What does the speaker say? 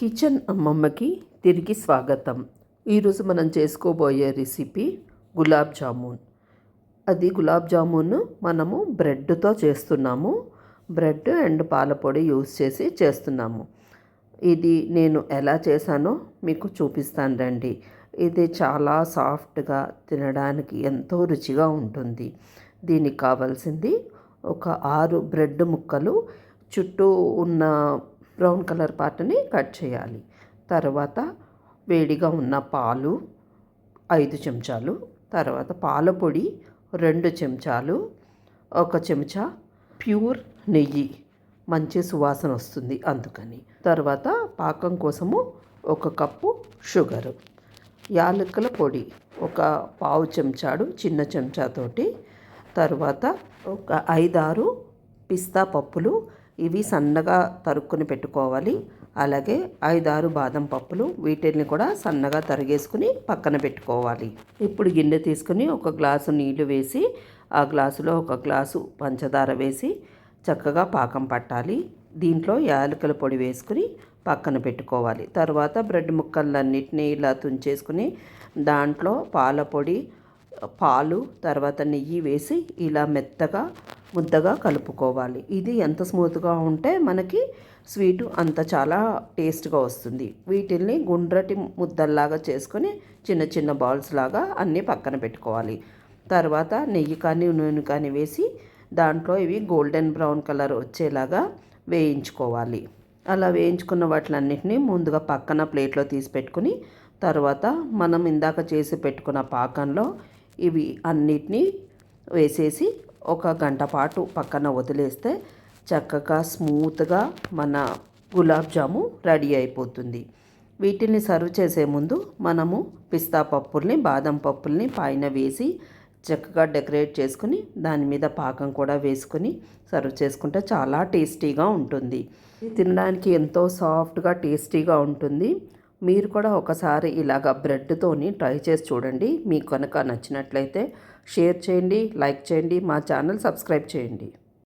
Kitchen అమ్మమ్మకి తిరిగి స్వాగతం. ఈరోజు మనం చేసుకోబోయే రెసిపీ గులాబ్ జామున్. గులాబ్ జామున్ మనము బ్రెడ్తో చేస్తున్నాము. బ్రెడ్ అండ్ పాల పొడి యూస్ చేసి చేస్తున్నాము. ఇది నేను ఎలా చేశానో మీకు చూపిస్తాను రండి. ఇది చాలా సాఫ్ట్గా తినడానికి ఎంతో రుచిగా ఉంటుంది. దీనికి కావాల్సింది ఒక 6 బ్రెడ్ ముక్కలు, చుట్టూ ఉన్న బ్రౌన్ కలర్ పార్ట్ని కట్ చేయాలి. తర్వాత వేడిగా ఉన్న పాలు 5 చెంచాలు, తర్వాత పాల పొడి 2 చెంచాలు, 1 చెంచా ప్యూర్ నెయ్యి, మంచి సువాసన వస్తుంది అందుకని. తర్వాత పాకం కోసము 1 కప్పు షుగరు, యాలకుల పొడి ఒక పావు చెంచాడు చిన్న చెంచాతోటి, తర్వాత ఒక 5-6 పిస్తా పప్పులు, ఇవి సన్నగా తరుక్కుని పెట్టుకోవాలి. అలాగే 5-6 బాదం పప్పులు, వీటిని కూడా సన్నగా తరిగేసుకుని పక్కన పెట్టుకోవాలి. ఇప్పుడు గిన్నె తీసుకుని 1 గ్లాసు నీళ్లు వేసి, ఆ గ్లాసులో 1 గ్లాసు పంచదార వేసి చక్కగా పాకం పట్టాలి. దీంట్లో యాలకుల పొడి వేసుకుని పక్కన పెట్టుకోవాలి. తర్వాత బ్రెడ్ ముక్కలన్నిటినీ ఇలా తుంచేసుకుని దాంట్లో పాల పొడి, పాలు, తర్వాత నెయ్యి వేసి ఇలా మెత్తగా ముద్దగా కలుపుకోవాలి. ఇది ఎంత స్మూత్గా ఉంటే మనకి స్వీటు అంత చాలా టేస్ట్గా వస్తుంది. వీటిల్ని గుండ్రటి ముద్దల్లాగా చేసుకొని చిన్న చిన్న బాల్స్ లాగా అన్నీ పక్కన పెట్టుకోవాలి. తర్వాత నెయ్యి కానీ నూనె కానీ వేసి దాంట్లో ఇవి గోల్డెన్ బ్రౌన్ కలర్ వచ్చేలాగా వేయించుకోవాలి. అలా వేయించుకున్న వాటిలన్నిటినీ ముందుగా పక్కన ప్లేట్లో తీసి పెట్టుకుని, తర్వాత మనం ఇందాక చేసి పెట్టుకున్న పాకంలో ఇవి అన్నిటినీ వేసేసి 1 గంట పాటు పక్కన వదిలేస్తే చక్కగా స్మూత్గా మన గులాబ్ జాము రెడీ అయిపోతుంది. వీటిని సర్వ్ చేసే ముందు మనము పిస్తా పప్పుల్ని, బాదం పప్పుల్ని పైన వేసి చక్కగా డెకరేట్ చేసుకుని దాని మీద పాకం కూడా వేసుకుని సర్వ్ చేసుకుంటే చాలా టేస్టీగా ఉంటుంది. తినడానికి ఎంతో సాఫ్ట్గా టేస్టీగా ఉంటుంది. మీరు కూడా ఒకసారి ఇలాగ బ్రెడ్తోని ట్రై చేసి చూడండి. మీకు కనుక నచ్చినట్లయితే షేర్ చేయండి, లైక్ చేయండి, మా ఛానల్ సబ్స్క్రైబ్ చేయండి.